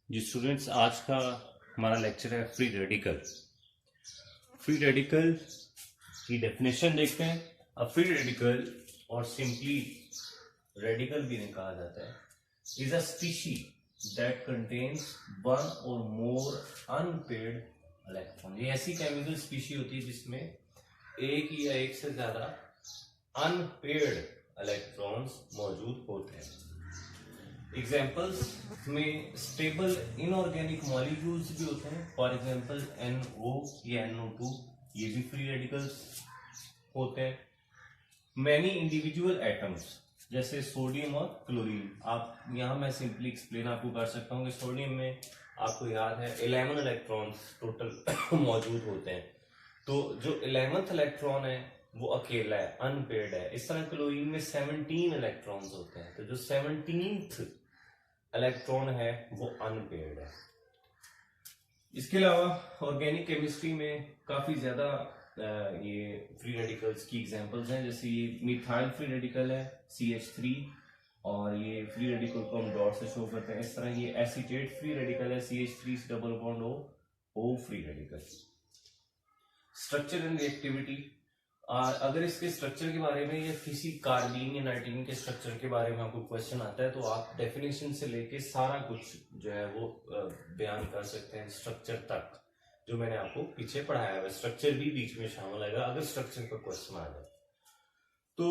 जी students, आज का हमारा लेक्चर है फ्री रेडिकल। फ्री रेडिकल की डेफिनेशन देखते हैं। अब फ्री रेडिकल और सिंपली रेडिकल भी नहीं कहा जाता है, is a species that contains one और मोर अनपेयर्ड इलेक्ट्रॉन। ये ऐसी केमिकल स्पीशी होती है जिसमें एक या एक से ज्यादा अनपेयर्ड इलेक्ट्रॉन्स मौजूद होते हैं। एग्जाम्पल्स में स्टेबल इनऑर्गेनिक मॉलिक्यूल्स भी होते हैं। फॉर एग्जाम्पल NO या NO2, ये भी फ्री रेडिकल्स होते हैं। मैनी इंडिविजुअल एटम्स जैसे सोडियम और क्लोरीन। आप यहाँ मैं सिंपली एक्सप्लेन आपको कर सकता हूँ कि सोडियम में आपको याद है 11 इलेक्ट्रॉन्स टोटल मौजूद होते हैं। तो जो 11th इलेक्ट्रॉन है वो अकेला है, अनपेयर्ड है। इस तरह क्लोरीन में 17 इलेक्ट्रॉन्स होते हैं, तो जो 17th इलेक्ट्रॉन है वो अनपेयर्ड है। इसके अलावा ऑर्गेनिक केमिस्ट्री में काफी ज्यादा ये फ्री रेडिकल्स की एग्जांपल्स हैं। जैसे ये मिथाइल फ्री रेडिकल है CH3, और ये फ्री रेडिकल को हम डॉट से शो करते हैं। इस तरह ये एसीटेट फ्री रेडिकल है CH3 double bond O free radical. Structure and reactivity, अगर इसके स्ट्रक्चर के बारे में या किसी कार्बीन या नाइट्रोजन के स्ट्रक्चर के बारे में आपको क्वेश्चन आता है तो आप डेफिनेशन से लेके सारा कुछ जो है वो बयान कर सकते हैं स्ट्रक्चर तक, जो मैंने आपको पीछे पढ़ाया है। स्ट्रक्चर भी बीच में शामिल आएगा अगर स्ट्रक्चर का क्वेश्चन आ जाए। तो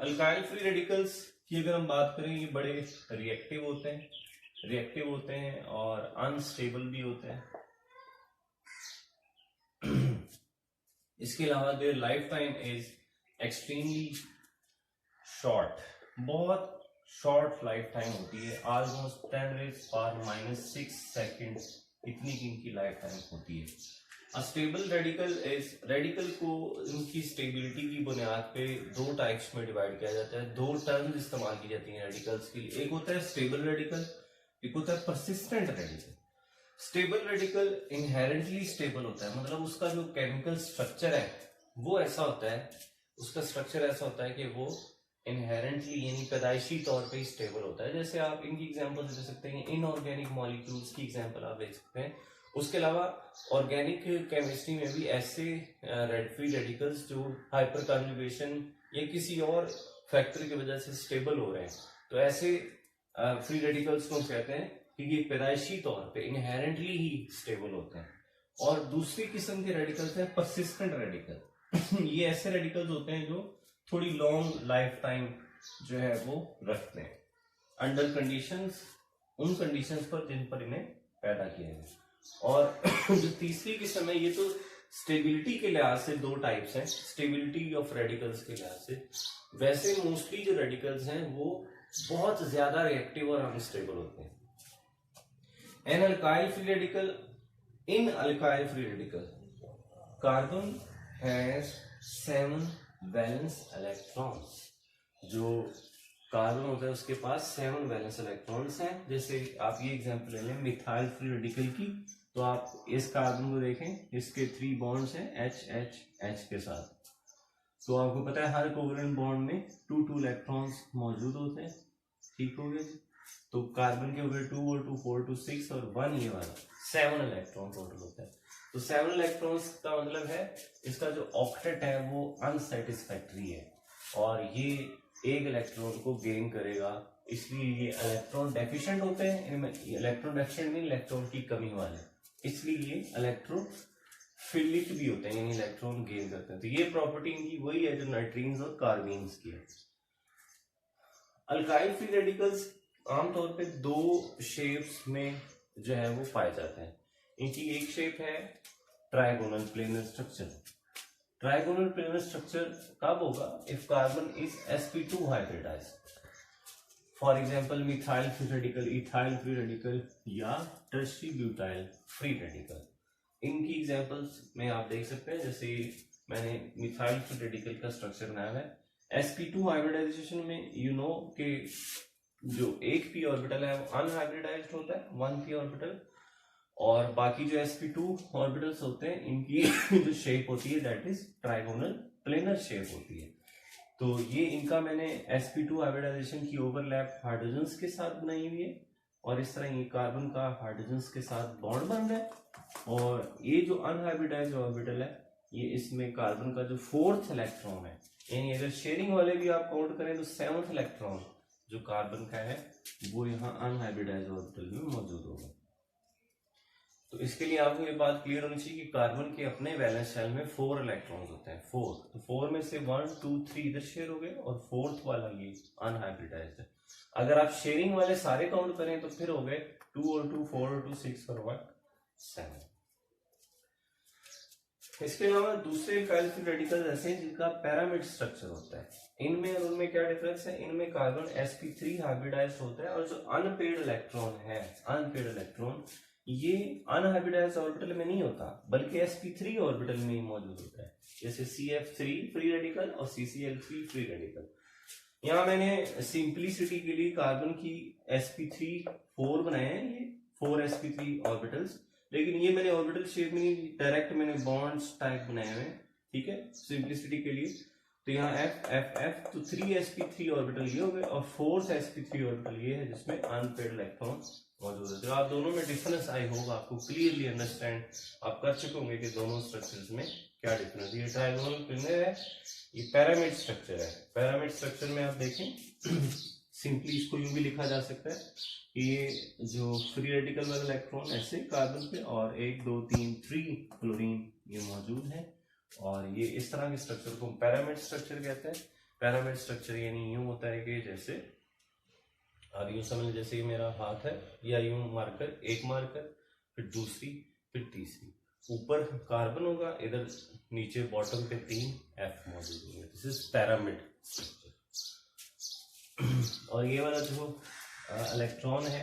अल्काइल फ्री रेडिकल्स की अगर हम बात करें, ये बड़े रिएक्टिव होते हैं और अनस्टेबल भी होते हैं। इसके अलावा their life time is extremely short, बहुत शॉर्ट लाइफ टाइम होती है, ऑलमोस्ट 10⁻⁻⁶ सेकेंड, इतनी की इनकी लाइफ टाइम होती है। A stable radical is, radical को इनकी स्टेबिलिटी की बुनियाद पे दो टाइप्स में डिवाइड किया जाता है। दो टर्म्स इस्तेमाल की जाती हैं रेडिकल्स के लिए, एक होता है स्टेबल रेडिकल, एक होता है persistent radical. Stable radical inherently stable होता है, मतलब उसका जो केमिकल स्ट्रक्चर है वो ऐसा होता है, उसका स्ट्रक्चर ऐसा होता है कि वो इनहेरेंटली यानी पैदाइशी तौर पे स्टेबल होता है। जैसे आप इनकी एग्जांपल दे सकते हैं, इनऑर्गेनिक मॉलिक्यूल्स की एग्जांपल आप देख सकते हैं। उसके अलावा ऑर्गेनिक केमिस्ट्री में भी ऐसे फ्री रेडिकल्स जो हाइपर कॉन्जुगेशन या किसी और फैक्टर की वजह से स्टेबल हो रहे हैं, तो ऐसे फ्री रेडिकल्स को कहते हैं कि ये पैदाइशी तौर पे इनहेरेंटली ही स्टेबल होते हैं। और दूसरी किस्म के रेडिकल्स हैं परसिस्टेंट रेडिकल। ये ऐसे रेडिकल्स होते हैं जो थोड़ी लॉन्ग लाइफ टाइम जो है वो रखते हैं अंडर कंडीशंस, उन कंडीशंस पर जिन पर इन्हें पैदा किया गया। और जो तीसरी किस्म है, ये तो स्टेबिलिटी के लिहाज से दो टाइप्स हैं, स्टेबिलिटी ऑफ रेडिकल्स के लिहाज से। वैसे मोस्टली जो रेडिकल्स हैं वो बहुत ज्यादा रिएक्टिव और अनस्टेबल होते हैं। An alkyl free radical, in alkyl free radical carbon has 7 valence electrons. जो कार्बन होता है उसके पास 7 वैलेंस इलेक्ट्रॉन्स हैं। जैसे आप ये एग्जांपल ले लें मिथाइल फ्री रेडिकल की, तो आप इस कार्बन को देखें, इसके 3 बॉन्ड्स हैं H के साथ। तो आपको पता है हर कोवेलेंट बॉन्ड में 2 इलेक्ट्रॉन्स मौजूद होते हैं। ठीक हो गया जी। तो कार्बन के हो गए 2 और 2 4 2 6 और 1 ये वाला 7 इलेक्ट्रॉन टोटल होता है। तो 7 इलेक्ट्रॉन्स का मतलब है इसका जो ऑक्टेट है वो अनसेटिस्फैक्टरी है और ये एक इलेक्ट्रॉन को गेन करेगा, इसलिए ये इलेक्ट्रॉन डेफिशिएंट होते हैं। इनमें इलेक्ट्रॉन डेफिशिएंट नहीं, इलेक्ट्रॉन की कमी वाले, इसलिए ये इलेक्ट्रोफिलिक भी होते हैं, यानी इलेक्ट्रॉन गेन करते हैं। तो ये प्रॉपर्टी इनकी वही है जो नाइट्रीन्स और कार्बीन्स की है। अल्काइल फ्री रेडिकल्स आमतौर पे दो शेप्स में जो है वो पाए जाते हैं। इनकी एक शेप है trigonal planar structure. Trigonal planar structure कब होगा? If carbon is sp2 hybridised. For example methyl free radical, ethyl free radical या टर्शरी ब्यूटाइल फ्री रेडिकल। इनकी एग्जांपल्स में आप देख सकते हैं, जैसे मैंने मिथाइल फ्री रेडिकल का स्ट्रक्चर बनाया है। sp2 हाइब्रिडाइजेशन में यू नो कि जो एक p ऑर्बिटल है वो अनहाइब्रिडाइज्ड होता है, 1p ऑर्बिटल, और बाकी जो sp2 ऑर्बिटल्स होते हैं इनकी जो शेप होती है that is trigonal planar shape होती है। तो ये इनका मैंने sp2 हाइब्रिडाइजेशन की ओवरलैप हाइड्रोजन्स के साथ बनाई हुई है, और इस तरह ये कार्बन का हाइड्रोजन के साथ बॉन्ड बन रहा है, और ये जो अनहाइब्रिडाइज्ड ऑर्बिटल है ये इसमें कार्बन का जो 4th इलेक्ट्रॉन है, यानी अगर शेयरिंग वाले भी आप काउंट करें तो 7th इलेक्ट्रॉन जो कार्बन का है वो यहाँ अनहाइब्रिडाइज्ड ऑर्बिटल में मौजूद होगा। तो इसके लिए आपको ये बात क्लियर होनी चाहिए कि कार्बन के अपने वैलेंस शेल में 4 इलेक्ट्रॉन्स होते हैं, 4। तो 4 में से 1 2 3 इधर शेयर हो गए और 4th वाला ये अनहाइब्रिडाइज्ड है। अगर आप शेयरिंग वाले सारे काउंट करें तो फिर हो गए 2 और 2 4 और 2 6 और 1 7। इसके अलावा दूसरे एल्काइल रेडिकल्स ऐसे हैं जिनका पैरामिड स्ट्रक्चर होता है। इनमें और उनमें क्या डिफरेंस है? इनमें कार्बन sp3 हाइब्रिडाइज्ड होता है और जो अनपेयर्ड इलेक्ट्रॉन है, अनपेयर्ड इलेक्ट्रॉन ये अनहाइब्रिडाइज्ड ऑर्बिटल में नहीं होता बल्कि sp3 ऑर्बिटल में ही मौजूद होता है, जैसे CF3 फ्री रेडिकल और CCl3 फ्री रेडिकल। यहाँ मैंने सिंपलिसिटी के लिए कार्बन की sp3 4 बनाए हैं, ये 4 sp3 ऑर्बिटल्स, लेकिन ये मैंने ऑर्बिटल शेप में नहीं, डायरेक्ट मैंने बॉन्ड्स टाइप बनाए हुए हैं, ठीक है, सिंपलिसिटी के लिए। तो यहाँ F F F तो 3 sp3 ऑर्बिटल ये हो गए और 4th sp3 ऑर्बिटल ये है जिसमें अनपेयर्ड इलेक्ट्रॉन मौजूद है। तो आप दोनों में डिफरेंस आई होगा, आपको क्लियरली अंडरस्टैंड आप कर चुके होंगे कि दोनों स्ट्रक्चर्स में क्या डिफरेंस है। ये ट्रायगोनल पिलर है, ये पैरामिड स्ट्रक्चर है। पैरामिड स्ट्रक्चर में आप देखें सिंपली इसको यूं भी लिखा जा सकता है कि ये जो फ्री रेडिकल वाला इलेक्ट्रॉन ऐसे कार्बन पे और 1 2 3 3 क्लोरीन ये मौजूद है, और ये इस तरह के स्ट्रक्चर को पैरामिड स्ट्रक्चर कहते हैं। पैरामिड स्ट्रक्चर यानी यूं होता है कि जैसे अब यूं समझ, जैसे ये मेरा हाथ है या यूं मार्कर, एक मार्कर फिर दूसरी फिर तीसरी, ऊपर कार्बन होगा, इधर नीचे बॉटम पे 3 F मौजूद होंगे। This is pyramid structure. और ये वाला जो इलेक्ट्रॉन है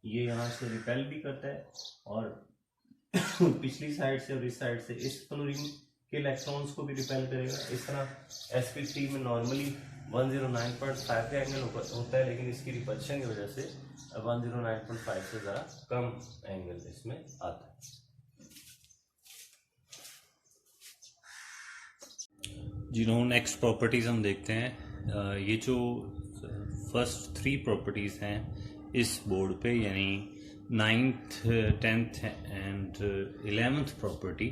ये यहाँ से रिपेल भी करता है और पिछली साइड से और इस साइड से इस फ्लोरीन के इलेक्ट्रॉन्स को भी रिपेल करेगा। इस तरह sp3 में नॉर्मली 109.5 का एंगल होता है, लेकिन इसकी रिपल्शन की वजह से 109.5 से ज़रा कम एंगल इसमें आता है। जी नो, नेक्स्ट प्रॉपर्टीज़ हम देखते हैं। ये जो फर्स्ट 3 प्रॉपर्टीज़ हैं इस बोर्ड पे, यानी 9th 10th and 11th property,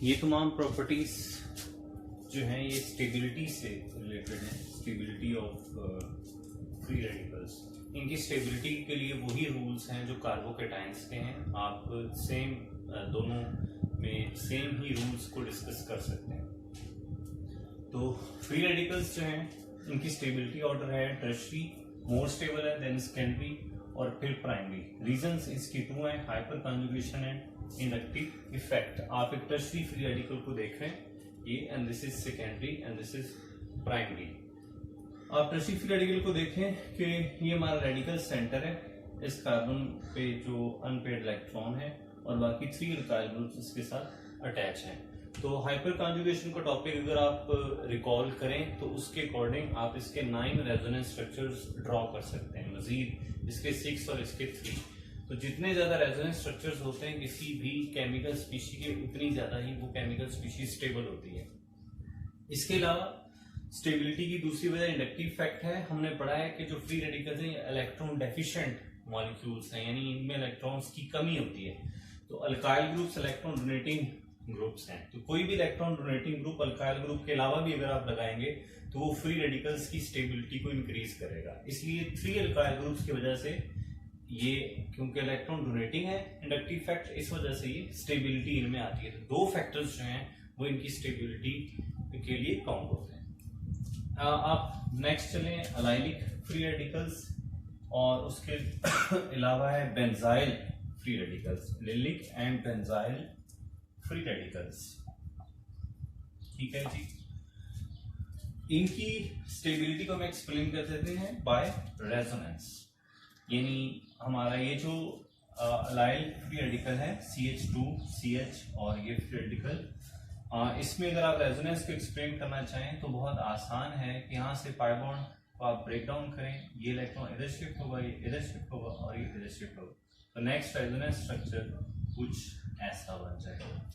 ये तमाम प्रॉपर्टीज़ जो हैं ये स्टेबिलिटी से रिलेटेड हैं, स्टेबिलिटी ऑफ फ्री रेडिकल्स। इनकी स्टेबिलिटी के लिए वही रूल्स हैं जो कार्बोकेटाइंस के हैं। आप सेम दोनों में सेम ही रूल्स को डिस्कस कर सकते हैं। तो फ्री रेडिकल्स जो हैं इनकी स्टेबिलिटी ऑर्डर है टर्शरी, मोर स्टेबल है देन सेकेंडरी और फिर प्राइमरी। रीजंस इसकी 2 हैं, hyper conjugation and inductive effect. आप एक टर्शरी फ्री रेडिकल को देख रहे हैं ये, and this is secondary and this is primary. आप टर्शरी फ्री रेडिकल को देखें कि ये हमारा रेडिकल सेंटर है, इस कार्बन पे जो अनपेयर्ड इलेक्ट्रॉन है और बाकी 3 अल्काइल ग्रुप्स इसके साथ अटैच हैं। तो हाइपर कॉन्जुगेशन का टॉपिक अगर आप रिकॉल करें तो उसके अकॉर्डिंग आप इसके 9 रेजोनेंस स्ट्रक्चर्स ड्रॉ कर सकते हैं, मजीद इसके 6 और इसके 3। तो जितने ज्यादा रेजोनेंस स्ट्रक्चर्स होते हैं किसी भी केमिकल स्पीशी के, उतनी ज्यादा ही वो केमिकल स्पीशी स्टेबल होती है। इसके अलावा स्टेबिलिटी की दूसरी वजह इंडक्टिव इफेक्ट है। हमने पढ़ा है कि जो फ्री रेडिकल्स हैं इलेक्ट्रॉन डेफिशिएंट मॉलिक्यूल्स हैं, यानी इनमें इलेक्ट्रॉन्स की कमी होती है। तो alkyl groups electron donating groups हैं, तो कोई भी electron donating group alkyl group के अलावा भी अगर आप लगाएंगे तो वो फ्री रेडिकल्स की स्टेबिलिटी को इंक्रीज करेगा। इसलिए 3 अल्काइल ग्रुप्स की वजह से ये, क्योंकि इलेक्ट्रॉन डोनेटिंग है, इंडक्टिव इफेक्ट, इस वजह से ये स्टेबिलिटी इनमें आती है। तो 2 फैक्टर्स जो हैं वो इनकी स्टेबिलिटी के लिए काउंट होते हैं। आप नेक्स्ट चलें अलाइलिक फ्री रेडिकल्स, और उसके अलावा है benzyl free radicals, allylic and benzyl free radicals. ठीक है जी, इनकी स्टेबिलिटी को हम एक्सप्लेन कर देते हैं बाय रेजोनेंस। यानी हमारा ये जो अलाइल फ्री रेडिकल है CH2CH और ये फ्री रेडिकल, इसमें अगर आप रेजोनेंस को एक्सप्लेन करना चाहें तो बहुत आसान है कि यहाँ से पाई बॉन्ड को आप ब्रेक डाउन करें, ये इलेक्ट्रॉन इधर शिफ्ट होगा, ये इधर शिफ्ट होगा और ये इधर शिफ्ट होगा। तो नेक्स्ट रेजोनेंस स्ट्रक्चर कुछ ऐसा बन जाएगा।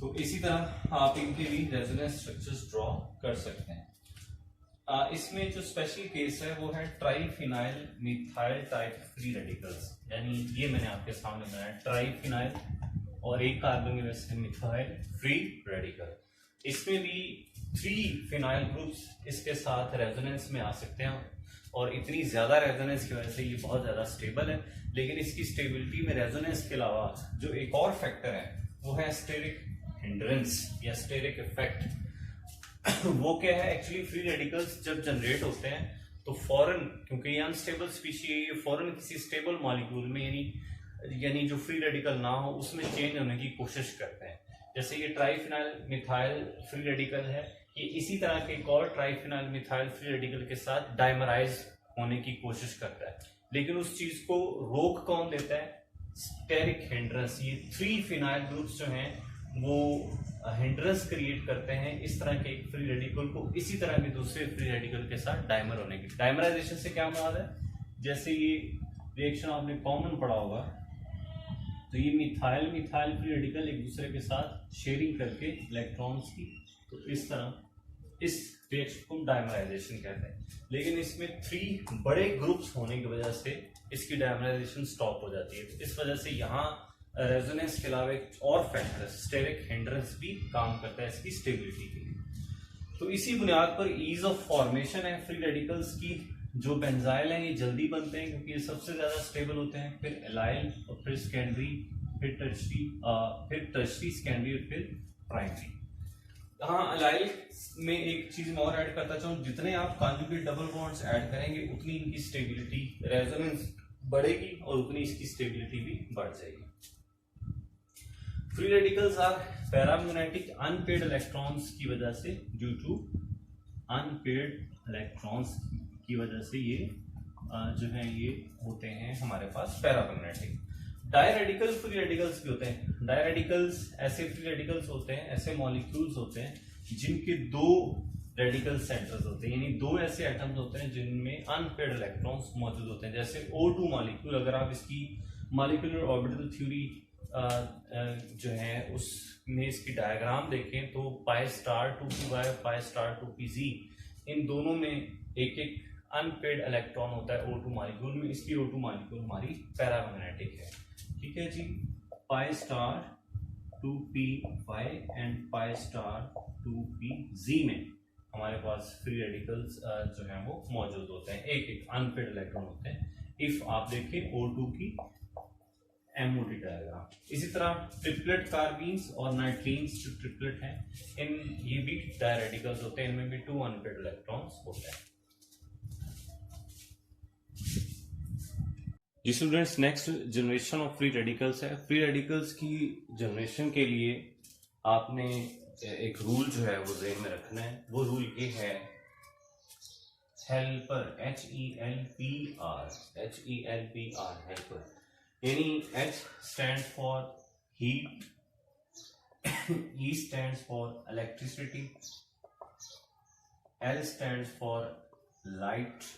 तो इसी तरह आप इनके भी रेजोनेंस स्ट्रक्चर्स ड्रॉ कर सकते हैं। इसमें जो स्पेशल केस है वो है triphenyl methyl type free radicals, यानी ये मैंने आपके सामने बनाया ट्राइफिनाइल और एक कार्बन की वजह से मिथाइल फ्री रेडिकल। इसमें भी 3 फिनाइल ग्रुप्स इसके साथ रेजोनेंस में आ सकते हैं और इतनी ज्यादा रेजोनेंस की वजह से ये बहुत ज्यादा स्टेबल है। लेकिन इसकी स्टेबिलिटी में रेजोनेंस के अलावा जो एक और फैक्टर है वो है स्टेरिक हिंड्रेंस या स्टेरिक इफेक्ट। वो क्या है, एक्चुअली फ्री रेडिकल्स जब जनरेट होते हैं तो फॉरन, क्योंकि ये अनस्टेबल स्पीशी है, ये फॉरन किसी स्टेबल मॉलिक्यूल में यानी जो फ्री रेडिकल ना हो उसमें चेंज होने की कोशिश करते हैं। जैसे ये ट्राइफिनाइल मिथाइल फ्री रेडिकल है, ये इसी तरह के एक और ट्राइफिनाइल मिथाइल फ्री रेडिकल के साथ डाइमराइज होने की कोशिश करता है, लेकिन उस चीज को रोक कौन देता है, स्टेरिक हिंड्रेंस। ये 3 फिनाइल ग्रुप्स जो हैं वो हिंड्रेंस क्रिएट करते हैं इस तरह के एक फ्री रेडिकल को इसी तरह के दूसरे फ्री रेडिकल के साथ डाइमर होने की। डाइमराइजेशन से क्या मुराद है, जैसे ये रिएक्शन आपने कॉमन पढ़ा होगा, तो ये मिथाइल मिथाइल फ्री रेडिकल एक दूसरे के साथ शेयरिंग करके इलेक्ट्रॉन्स की, तो इस तरह इस रिएक्शन को डाइमराइजेशन कहते हैं। लेकिन इसमें 3 बड़े ग्रुप्स होने की वजह से इसकी डाइमराइजेशन स्टॉप हो जाती है। इस वजह से यहाँ रेजोनेंस के अलावा एक और फैक्टर स्टेरिक हिंड्रेंस भी काम करता है इसकी स्टेबिलिटी के लिए। तो इसी बुनियाद पर ईज ऑफ फॉर्मेशन है फ्री रेडिकल्स की। जो बेंजाइल हैं ये जल्दी बनते हैं क्योंकि ये सबसे ज्यादा स्टेबल होते हैं, फिर एलाइल और फिर सेकेंडरी, फिर टर्शरी सेकेंडरी और फिर प्राइमरी। हाँ, एलाइल में एक चीज मैं और ऐड करता चाहूँ, जितने आप कॉन्जुगेट डबल बॉन्ड्स ऐड करेंगे उतनी इनकी स्टेबिलिटी रेजोनेंस बढ़ेगी और उतनी इसकी स्टेबिलिटी भी बढ़ जाएगी। Free radicals are paramagnetic unpaired electrons की वजह से, ड्यू टू अनपेड इलेक्ट्रॉन्स की वजह से ये जो है ये होते हैं हमारे पास पैरामैग्नेटिक। डायरेडिकल फ्री रेडिकल्स भी होते हैं। डायरेडिकल्स ऐसे फ्री रेडिकल्स होते हैं, ऐसे मॉलिक्यूल्स होते हैं जिनके 2 रेडिकल सेंटर्स होते हैं, यानी 2 ऐसे एटम्स होते हैं जिनमें अनपेड इलेक्ट्रॉन्स मौजूद होते हैं। जैसे O2 मॉलिक्यूल, अगर आप इसकी मॉलिक्यूलर ऑर्बिटल थ्योरी जो है उसमें इसकी डायग्राम देखें तो पाई स्टार 2p y पाई स्टार 2p z, इन दोनों में एक एक अनपेड इलेक्ट्रॉन होता है O2 मॉलिक्यूल में, इसलिए O2 मॉलिक्यूल हमारी पैरामैग्नेटिक है। ठीक है जी, pi star 2p y and pi star 2p z में हमारे पास फ्री रेडिकल्स जो है वो मौजूद होते हैं, एक एक अनपेड इलेक्ट्रॉन होते हैं। इफ आप देखें O2 की MOD डायग्राम। इसी तरह ट्रिपलेट कार्बीन्स और नाइट्रीन्स जो ट्रिपलेट हैं, ये भी डायरेडिकल्स होते हैं, इनमें भी 2 अनपेड इलेक्ट्रॉन्स होते हैं। जी students, next generation of free radicals है। फ्री रेडिकल्स की जनरेशन के लिए आपने एक रूल जो है वो ज़हन में रखना है। वो रूल ये है हेल्पर, HELPR हेल्पर, यानी H stands for heat, E stands for electricity, L stands for light,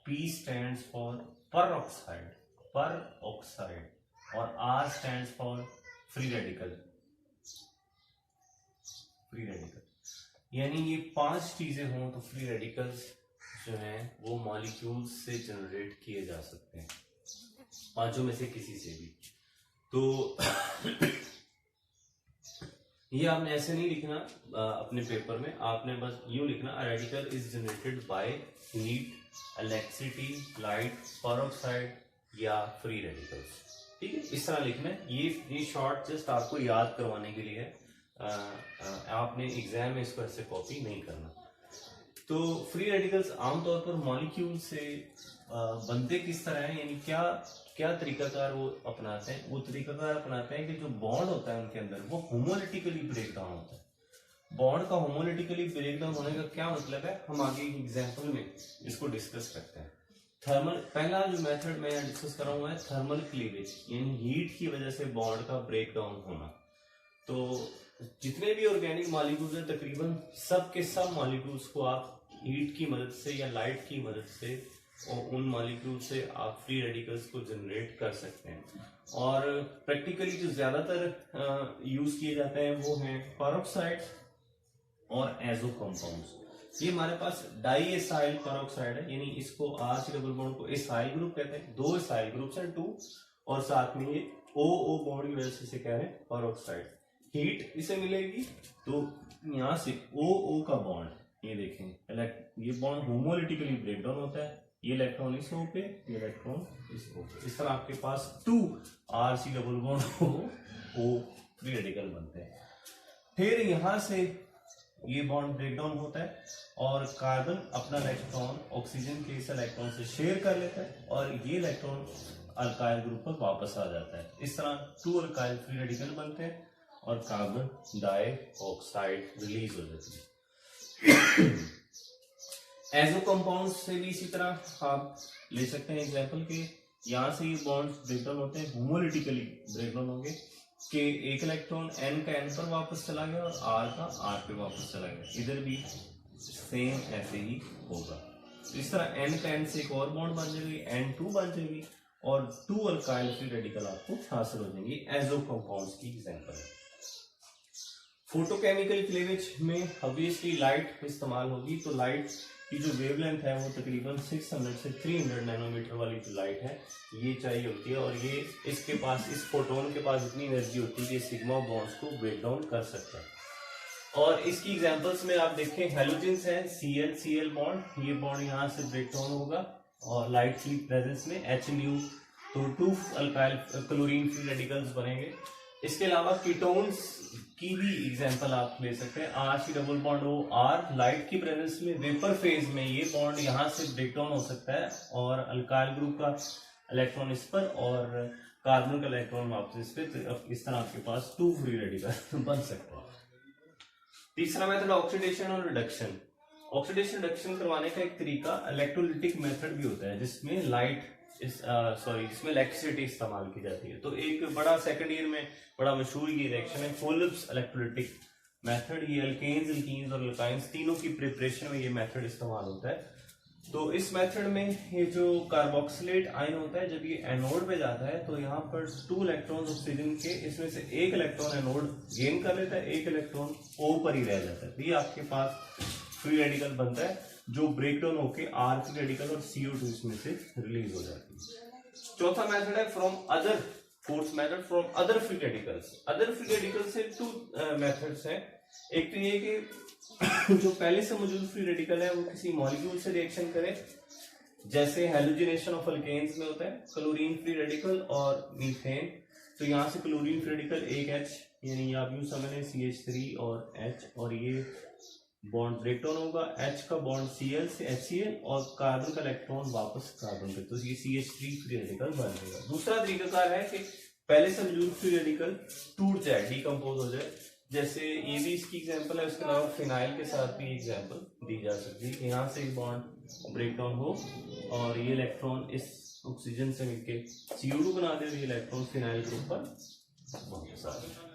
P stands for peroxide और R stands for free radical। यानी ये 5 चीजें हों तो फ्री रेडिकल्स जो हैं वो मॉलिक्यूल्स से जनरेट किए जा सकते हैं, 5 में से किसी से भी। तो ये आपने ऐसे नहीं लिखना अपने पेपर में, आपने बस यूं लिखना, radical is generated by heat, electricity, light, peroxide या फ्री रेडिकल्स। ठीक है, इस तरह लिखना है। ये शॉर्ट जस्ट आपको याद करवाने के लिए है, आपने एग्जाम में इसको ऐसे कॉपी नहीं करना। तो फ्री रेडिकल्स आमतौर पर मॉलिक्यूल से बनते किस तरह है, यानी क्या तरीकाकार वो अपनाते हैं। वो तरीकाकार अपनाते हैं कि जो बॉन्ड होता है उनके अंदर वो होमोलिटिकली ब्रेक डाउन होता है। बॉन्ड का होमोलिटिकली ब्रेक डाउन होने का क्या मतलब है, हम आगे एक एग्जाम्पल में इसको डिस्कस करते हैं। थर्मल, पहला जो मेथड मैं डिस्कस कर रहा हूँ है थर्मल क्लीवेज, यानी हीट की वजह से बॉन्ड का ब्रेक डाउन होना। तो जितने भी ऑर्गेनिक मॉलिक्यूल्स हैं तकरीबन सब के सब मॉलिक्यूल्स को आप हीट की मदद से या लाइट की मदद से और उन मॉलिक्यूल से आप फ्री रेडिकल्स को जनरेट कर सकते हैं। और प्रैक्टिकली जो ज्यादातर यूज किए जाते हैं वो हैं पेरोक्साइड और एजो कंपाउंड्स। ये हमारे पास डाई एसाइल पेरोक्साइड है, यानी इसको आर डबल बॉन्ड को एसाइल ग्रुप कहते हैं, 2 एसाइल ग्रुप्स हैं 2, और साथ में ये ओ बॉन्ड की वजह से इसे कह रहे हैं पेरोक्साइड। हीट इसे मिलेगी तो यहाँ से ओ का बॉन्ड, ये देखें ये बॉन्ड होमोलिटिकली ब्रेक डाउन होता है, ये इलेक्ट्रॉन इस ओ पे, ये इलेक्ट्रॉन इस ओ पे, इस तरह आपके पास 2 R C double bond O free radical बनते हैं। फिर यहां से ये बॉन्ड ब्रेक डाउन होता है और कार्बन अपना इलेक्ट्रॉन ऑक्सीजन के इस इलेक्ट्रॉन से शेयर कर लेता है और ये इलेक्ट्रॉन अल्काइल ग्रुप पर वापस आ जाता है। इस तरह 2 अल्काइल फ्री रेडिकल बनते हैं और कार्बन डाइऑक्साइड रिलीज हो जाती है। एजो कंपाउंड से भी इसी तरह आप ले सकते हैं एग्जांपल के, यहाँ से ये बॉन्ड्स ब्रेक डाउन होते हैं, होमोलिटिकली ब्रेक डाउन होंगे कि एक इलेक्ट्रॉन n का n पर वापस चला गया और r का r पे वापस चला गया, इधर भी सेम ऐसे ही होगा। तो इस तरह n का n से एक और बॉन्ड बन जाएगी, N2 बन जाएगी और 2 अल्काइल फ्री रेडिकल आपको हासिल हो जाएंगी। एजो कंपाउंड्स की एग्जांपल है। फोटोकेमिकल क्लीवेज में ऑब्वियसली लाइट इस्तेमाल होगी, तो लाइट की जो वेवलेंथ है वो तकरीबन 600 से 300 नैनोमीटर वाली जो लाइट है ये चाहिए होती है, और ये इसके पास, इस फोटोन के पास इतनी एनर्जी होती है कि सिग्मा बॉन्ड्स को ब्रेक डाउन कर सकता है। और इसकी एग्जांपल्स में आप देखें हेलोजेंस हैं, Cl बॉन्ड, ये बॉन्ड यहाँ से ब्रेक डाउन होगा और लाइट की प्रेजेंस में HNu, तो 2 अल्काइल क्लोरीन फ्री रेडिकल्स बनेंगे। इसके अलावा कीटोन्स की भी एग्जांपल आप ले सकते हैं, R double bond O R, light की प्रेजेंस में वेपर फेज में ये बॉन्ड यहाँ से ब्रेक डाउन हो सकता है और अल्काइल ग्रुप का इलेक्ट्रॉन इस पर और कार्बन का इलेक्ट्रॉन वापस इस पे, तो इस तरह आपके पास 2 फ्री रेडिकल बन सकते हैं। तीसरा मेथड ऑक्सीडेशन और रिडक्शन। ऑक्सीडेशन रिडक्शन करवाने का एक तरीका इलेक्ट्रोलिटिक मेथड भी होता है, जिसमें इसमें इलेक्ट्रिसिटी इस्तेमाल की जाती है। तो एक बड़ा सेकंड ईयर में बड़ा मशहूर ये रिएक्शन है कोल्ब्स इलेक्ट्रोलिटिक मेथड। ये अल्केन्स, एल्कीन्स और अल्काइंस तीनों की प्रिपरेशन में ये मेथड इस्तेमाल होता है। तो इस मेथड में ये जो कार्बोक्सिलेट आयन होता है, जब ये एनोड पे जाता है तो यहाँ पर 2 इलेक्ट्रॉन्स ऑक्सीजन के, इसमें से एक इलेक्ट्रॉन एनोड गेन कर लेता है, एक इलेक्ट्रॉन ओ पर ही रह जाता है। तो ये आपके पास फ्री रेडिकल बनता है जो ब्रेक डाउन होकर आर फ्री रेडिकल और CO2 इसमें से रिलीज हो जाती है। चौथा मेथड है fourth method from other free radicals. Other free radical से 2 मेथड्स हैं। एक तो ये कि जो पहले से मौजूद फ्री रेडिकल है वो किसी मॉलिक्यूल से रिएक्शन करे, जैसे हेलोजिनेशन ऑफ अल्केन्स में होता है क्लोरीन फ्री रेडिकल और मीथेन। तो यहाँ से क्लोरीन फ्री रेडिकल एक H, यानी आप यूं समझें CH3 और H, और ये बॉन्ड ब्रेक डाउन होगा, H का बॉन्ड Cl से HCl और कार्बन का इलेक्ट्रॉन वापस कार्बन पे, तो ये CH3 फ्री रेडिकल बन जाएगा। दूसरा तरीकाकार है कि पहले से मौजूद फ्री रेडिकल टूट जाए, डिकम्पोज हो जाए, जैसे ये भी इसकी एग्जांपल है। उसके अलावा फिनाइल के साथ भी एग्जांपल दी जा सकती है कि यहाँ से एक बॉन्ड ब्रेक डाउन हो और ये इलेक्ट्रॉन इस ऑक्सीजन से मिलके CO2 बना दे और ये इलेक्ट्रॉन फिनाइल ग्रुप पर वापस आ जाए।